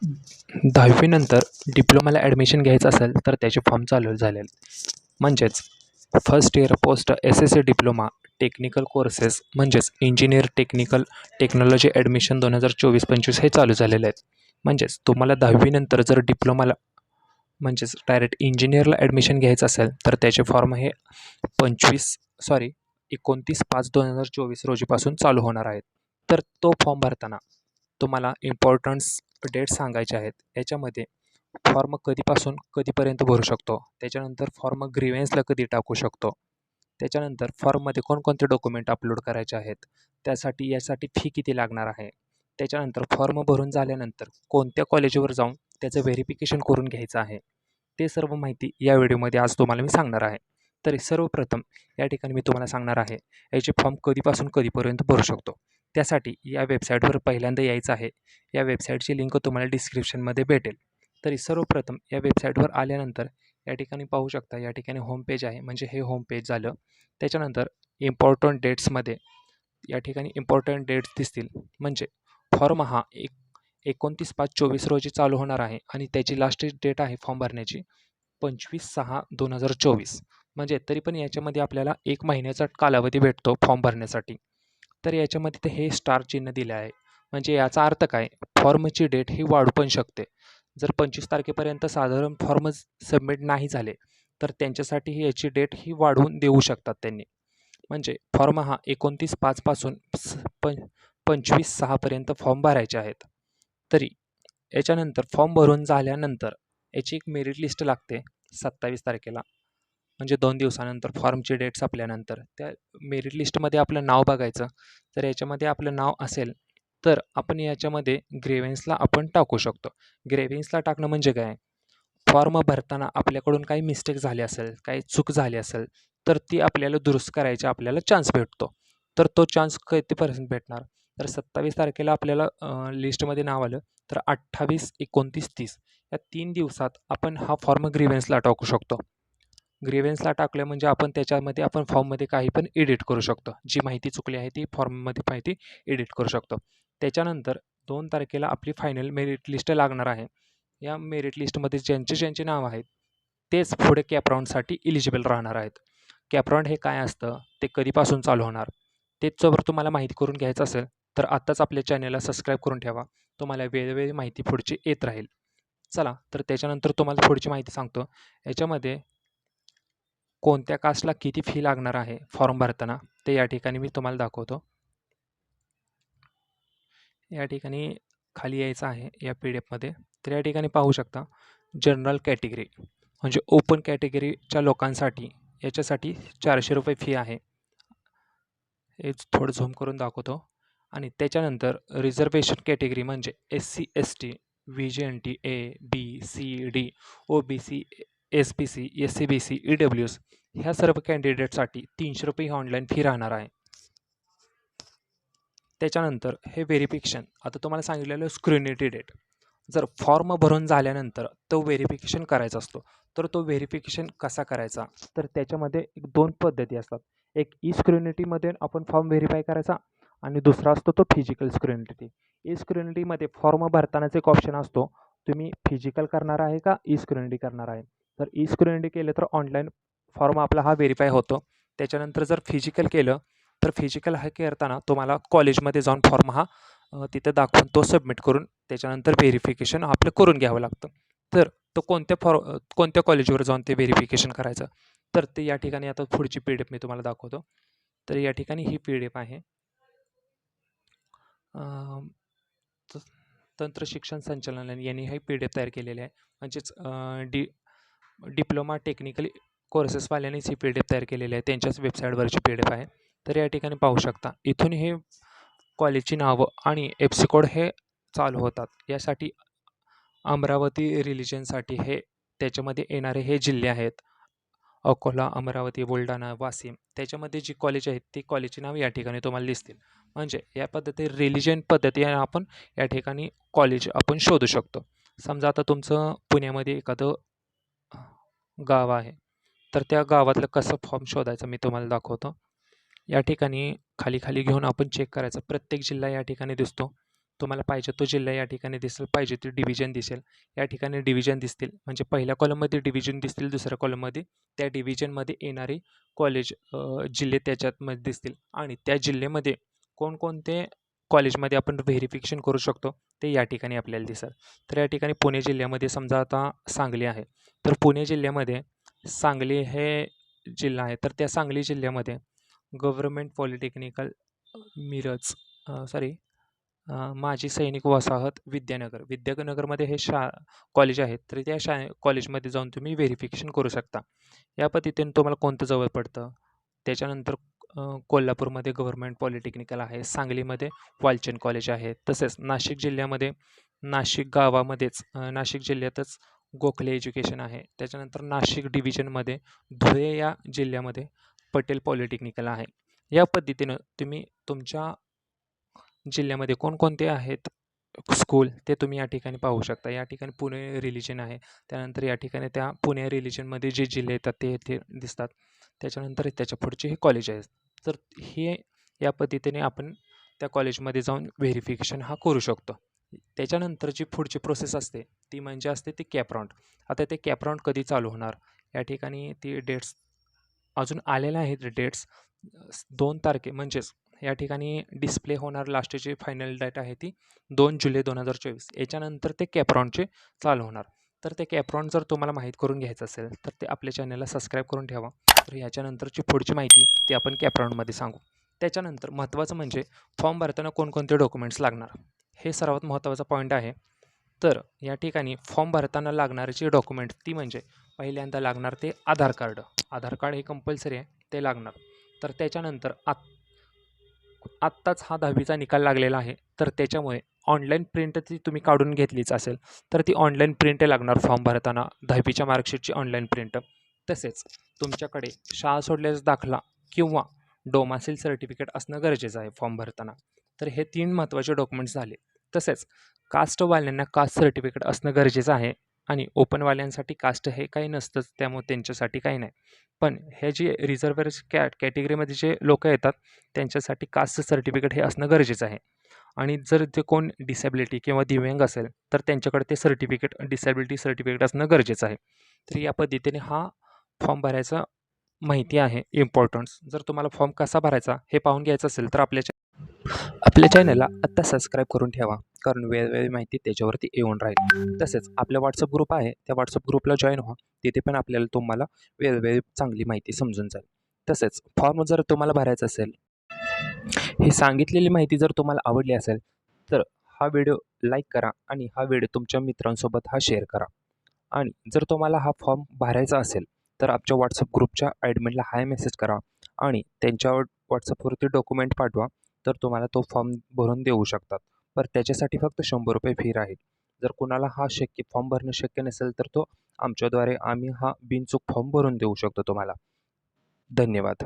10वी नंतर डिप्लोमाला ॲडमिशन घ्यायचं असेल तर त्याचे फॉर्म चालू झाले. म्हणजेच first year post SSC diploma technical courses म्हणजेच इंजिनियर टेक्निकल टेक्नॉलॉजी ॲडमिशन 2024-25 हे चालू झालेले आहेत. म्हणजेच तुम्हाला 10वी नंतर जर डिप्लोमाला म्हणजेच डायरेक्ट इंजिनिअरला ॲडमिशन घ्यायचं असेल तर त्याचे फॉर्म हे 29/5/2024 रोजीपासून चालू होणार आहेत. तर तो फॉर्म भरताना तुम्हाला इम्पॉर्टन्स डेट सांगायचे आहेत. याच्यामध्ये फॉर्म कधीपासून कधीपर्यंत भरू शकतो, त्याच्यानंतर फॉर्म ग्रीव्हन्सला कधी टाकू शकतो, त्याच्यानंतर फॉर्ममध्ये कोणकोणते डॉक्युमेंट अपलोड करायचे आहेत, यासाठी फी किती लागणार आहे, त्याच्यानंतर फॉर्म भरून झाल्यानंतर कोणत्या कॉलेजवर जाऊन त्याचं व्हेरिफिकेशन करून घ्यायचं आहे, ते सर्व माहिती या व्हिडिओमध्ये आज तुम्हाला मी सांगणार आहे. तर सर्वप्रथम या ठिकाणी मी तुम्हाला सांगणार आहे याचे फॉर्म कधीपासून कधीपर्यंत भरू शकतो. त्यासाठी या वेबसाईटवर पहिल्यांदा यायचं आहे. या वेबसाईटची लिंक तुम्हाला डिस्क्रिप्शनमध्ये भेटेल. तरी सर्वप्रथम या वेबसाईटवर आल्यानंतर या ठिकाणी पाहू शकता, या ठिकाणी होम पेज आहे, म्हणजे हे होम पेज झालं. त्याच्यानंतर इम्पॉर्टंट डेट्समध्ये या ठिकाणी इम्पॉर्टंट डेट्स दिसतील. म्हणजे फॉर्म हा 29/5/24 रोजी चालू होणार आहे आणि त्याची लास्ट डेट आहे फॉर्म भरण्याची 25/6/2024. म्हणजे तरी पण याच्यामध्ये आपल्याला 1 महिन्याचा कालावधी भेटतो फॉर्म भरण्यासाठी. तर याच्यामध्ये ते हे स्टार चिन्ह दिले आहे. म्हणजे याचा अर्थ काय, फॉर्मची डेट ही वाढू पण शकते. जर 25 तारखेपर्यंत साधारण फॉर्म सबमिट नाही झाले तर त्यांच्यासाठी याची डेट ही वाढवून देऊ शकतात त्यांनी. म्हणजे फॉर्म हा 29/5 पासून 25/6 फॉर्म भरायचे आहेत. तरी याच्यानंतर फॉर्म भरून झाल्यानंतर याची एक मेरिट लिस्ट लागते 27 तारखेला. म्हणजे 2 दिवसानंतर फॉर्मची डेट संपल्यानंतर त्या मेरिट लिस्टमध्ये आपलं नाव बघायचं. जर याच्यामध्ये आपलं नाव असेल तर आपण याच्यामध्ये ग्रेव्हन्सला आपण टाकू शकतो. ग्रेव्हन्सला टाकणं म्हणजे काय, फॉर्म भरताना आपल्याकडून काही मिस्टेक झाली असेल, काही चूक झाली असेल तर ती आपल्याला दुरुस्त करायची आपल्याला चान्स भेटतो. तर तो चान्स कितीपर्यंत भेटणार, तर 27 तारखेला आपल्याला लिस्टमध्ये नाव आलं तर 28, 29, 30 या 3 दिवसात आपण हा फॉर्म ग्रीव्हन्सला टाकू शकतो. ग्रीव्हन्सला टाकलं म्हणजे आपण त्याच्यामध्ये आपण फॉर्ममध्ये काही पण एडिट करू शकतो. जी माहिती चुकली आहे ती फॉर्ममध्ये माहिती एडिट करू शकतो. त्याच्यानंतर 2 तारखेला आपली फायनल मेरिट लिस्ट लागणार आहे. या मेरिट लिस्टमध्ये ज्यांचे नाव आहेत तेच पुढे कॅपराऊंडसाठी इलिजिबल राहणार आहेत. कॅपराऊंड हे काय असतं, ते कधीपासून चालू होणार, तेच जर तुम्हाला माहिती करून घ्यायचं असेल तर आत्ताच आपल्या चॅनलला सबस्क्राईब करून ठेवा. तुम्हाला वेळोवेळी माहिती पुढची येत राहील. चला तर त्याच्यानंतर तुम्हाला पुढची माहिती सांगतो. याच्यामध्ये कोणत्या कास्टला किती फी लागणार आहे फॉर्म भरताना ते या ठिकाणी मी तुम्हाला दाखवतो. या ठिकाणी खाली यायचं आहे या PDF-मध्ये. तर या ठिकाणी पाहू शकता जनरल कॅटेगरी म्हणजे ओपन कॅटेगरीच्या लोकांसाठी याच्यासाठी 400 रुपये फी आहे. हे थोडं झूम करून दाखवतो. आणि त्याच्यानंतर रिझर्वेशन कॅटेगरी म्हणजे SC ST VGNT A B C D OBC SBC SCBC EWS ह्या सर्व कॅन्डिडेटसाठी 300 रुपये ही ऑनलाईन फी राहणार आहे. त्याच्यानंतर हे व्हेरिफिकेशन आता तुम्हाला सांगितलेलं स्क्रुनिटी डेट. जर फॉर्म भरून झाल्यानंतर तो व्हेरिफिकेशन करायचा असतो. तर तो व्हेरिफिकेशन कसा करायचा, तर त्याच्यामध्ये 2 पद्धती असतात. एक स्क्रुनिटीमध्ये आपण फॉर्म व्हेरीफाय करायचा आणि दुसरा असतो तो फिजिकल स्क्रुनिटी. स्क्रुनिटीमध्ये फॉर्म भरतानाच एक ऑप्शन असतो, तुम्ही फिजिकल करणार आहे का स्क्रुनिटी करणार आहे. तर स्क्रुनिटी केलं तर ऑनलाईन फॉर्म आपला हा व्हेरीफाय होतो. त्याच्यानंतर जर फिजिकल केलं तर फिजिकल हा करताना तुम्हाला कॉलेजमध्ये जाऊन फॉर्म हा तिथं दाखवून तो सबमिट करून त्याच्यानंतर व्हेरिफिकेशन आपलं करून घ्यावं लागतं. तर तो कोणत्या कॉलेजवर जाऊन ते व्हेरिफिकेशन करायचं, तर ते या ठिकाणी आता पुढची PDF मी तुम्हाला दाखवतो. तर या ठिकाणी ही PDF आहे. तंत्र शिक्षण संचालनालय यांनी ही PDF तयार केलेली आहे. म्हणजेच डिप्लोमा टेक्निकल कोर्सेसवाल्यांनीच ही PDF तयार केलेली आहे. त्यांच्याच वेबसाईटवरची PDF आहे. तर या ठिकाणी पाहू शकता इथून हे कॉलेजची नावं आणि FC कोड हे चालू होतात. यासाठी अमरावती रिलिजनसाठी हे त्याच्यामध्ये येणारे हे जिल्हे आहेत. अकोला, अमरावती, बुलढाणा, वाशिम त्याच्यामध्ये जी कॉलेज आहेत ती कॉलेजची नाव या ठिकाणी तुम्हाला दिसतील. म्हणजे या पद्धती रिलिजन पद्धतीने आपण या ठिकाणी कॉलेज आपण शोधू शकतो. समजा आता तुमचं पुण्यामध्ये एखादं गाव आहे तर त्या गावातलं कसं फॉर्म शोधायचं मी तुम्हाला दाखवतो. या ठिकाणी खाली घेऊन आपण चेक करायचं. प्रत्येक जिल्हा या ठिकाणी दिसतो. तुम्हाला पाहिजे तो जिल्हा या ठिकाणी दिसेल, पाहिजे ते डिव्हिजन दिसेल. या ठिकाणी डिव्हिजन दिसतील, म्हणजे पहिल्या कॉलममध्ये डिव्हिजन दिसतील, दुसऱ्या कॉलममध्ये त्या डिव्हिजनमध्ये येणारे कॉलेज जिल्हे त्याच्यामध्ये दिसतील आणि त्या जिल्ह्यामध्ये कोणकोणते कॉलेजमध्ये आपण व्हेरिफिकेशन करू शकतो ते या ठिकाणी आपल्याला दिसेल. तर या ठिकाणी पुणे जिल्ह्यामध्ये समजा आता सांगली आहे, तर पुणे जिल्ह्यामध्ये सांगली हे जिल्हा आहे, तर त्या सांगली जिल्ह्यामध्ये गव्हर्नमेंट पॉलिटेक्निकल मिरज सॉरी माजी सैनिक वसाहत विद्यानगर. विद्यानगरमध्ये हे कॉलेज आहेत, तर त्या कॉलेजमध्ये जाऊन तुम्ही व्हेरिफिकेशन करू शकता. या पद्धतीने तुम्हाला कोणतं जवळ पडतं. त्याच्यानंतर कोल्हापूरमध्ये गव्हर्नमेंट पॉलिटेक्निकल आहे, सांगलीमध्ये वालचंद कॉलेज आहे, तसेच नाशिक जिल्ह्यामध्ये नाशिक गावामध्येच नाशिक जिल्ह्यातच गोखले एज्युकेशन आहे. त्याच्यानंतर नाशिक डिव्हिजनमध्ये धुळे या जिल्ह्यामध्ये पटेल पॉलिटेक्निकल आहे. या पद्धतीनं तुम्ही तुमच्या जिल्ह्यामध्ये कोणकोणते आहेत स्कूल ते तुम्ही या ठिकाणी पाहू शकता. या ठिकाणी पुणे रिलिजन आहे. त्यानंतर या ठिकाणी त्या पुणे रिलिजनमध्ये जे जिल्हे येतात ते येथे दिसतात. त्याच्यानंतर त्याच्या पुढचे हे कॉलेज आहेत. तर हे या पद्धतीने आपण त्या कॉलेजमध्ये जाऊन व्हेरिफिकेशन हा करू शकतो. त्याच्यानंतर जी पुढची प्रोसेस असते ती म्हणजे असते ती कॅप राउंड. आता ते कॅप राउंड कधी चालू होणार? या ठिकाणी ती डेट्स अजून आलेल्या आहेत डेट्स. 2 तारखे म्हणजेच या ठिकाणी डिस्प्ले होणार लास्टची फायनल डेट आहे ती 2 जुलै 2024. याच्यानंतर ते कॅप राउंडचे चालू होणार. तर ते कॅप राउंड जर तुम्हाला माहीत करून घ्यायचं असेल तर ते आपल्या चॅनलला सबस्क्राईब करून ठेवा. तर याच्यानंतरची पुढची माहिती ती आपण कॅप राउंडमध्ये सांगू. त्याच्यानंतर महत्त्वाचं म्हणजे फॉर्म भरताना कोणकोणते डॉक्युमेंट्स लागणार, हे सर्वात महत्त्वाचा पॉईंट आहे. तर या ठिकाणी फॉर्म भरताना लागणारे जे डॉक्युमेंट ती म्हणजे पहिल्यांदा लागणार ते आधार कार्ड. आधार कार्ड हे कंपल्सरी आहे, ते लागणार. तर त्याच्यानंतर आत्ताच हा 10वीचा निकाल लागलेला आहे, तर त्याच्यामुळे ऑनलाईन प्रिंट ती तुम्ही काढून घेतलीच असेल, तर ती ऑनलाईन प्रिंट लागणार फॉर्म भरताना 10वीच्या मार्कशीटची ऑनलाईन प्रिंट. तसेच तुमच्याकडे शाळा सोडल्याचा दाखला किंवा डोमासील सर्टिफिकेट असणं गरजेचं आहे फॉर्म भरताना. तर हे 3 महत्त्वाचे डॉक्युमेंट्स झाले. तसेच कास्टवाल्यांना कास्ट सर्टिफिकेट असणं गरजेचं आहे आणि ओपनवाल्यांसाठी कास्ट हे काही नसतंच, त्यामुळे त्यांच्यासाठी काही नाही. पण हे जे रिझर्व्हर्स कॅटेगरीमध्ये जे लोकं येतात त्यांच्यासाठी कास्ट सर्टिफिकेट हे असणं गरजेचं आहे. आणि जर ते कोण डिसॅबिलिटी किंवा दिव्यांग असेल तर त्यांच्याकडे ते सर्टिफिकेट डिसॅबिलिटी सर्टिफिकेट असणं गरजेचं आहे. तर या पद्धतीने हा फॉर्म भरायचा माहिती आहे इम्पॉर्टन्स. जर तुम्हाला फॉर्म कसा भरायचा हे पाहून घ्यायचं असेल तर आपल्या चॅनलला आत्ता सबस्क्राईब करून ठेवा, कारण वेगवेगळी माहिती त्याच्यावरती येऊन राहील. तसेच आपला WhatsApp ग्रुप आहे, त्या WhatsApp ग्रुपला जॉईन व्हा. तिथे पण आपल्याला तुम्हाला वेगवेगळी चांगली माहिती समजून जाईल. तसेच फॉर्म जर तुम्हाला भरायचा असेल, ही सांगितलेली माहिती जर तुम्हाला आवडली असेल तर हा व्हिडिओ लाईक करा आणि हा व्हिडिओ तुमच्या मित्रांसोबत हा शेअर करा. आणि जर तुम्हाला हा फॉर्म भरायचा असेल तर आमच्या WhatsApp ग्रुपच्या ॲडमिनला हाय मेसेज करा आणि त्यांच्यावर WhatsAppवरती डॉक्युमेंट पाठवा, तर तुम्हाला तो फॉर्म भरून देऊ शकतात. पण त्याच्यासाठी फक्त ₹100 फी राहील. जर कुणाला हा फॉर्म भरणं शक्य नसेल तर तो आमच्याद्वारे आम्ही हा बिनचूक फॉर्म भरून देऊ शकतो तुम्हाला. धन्यवाद.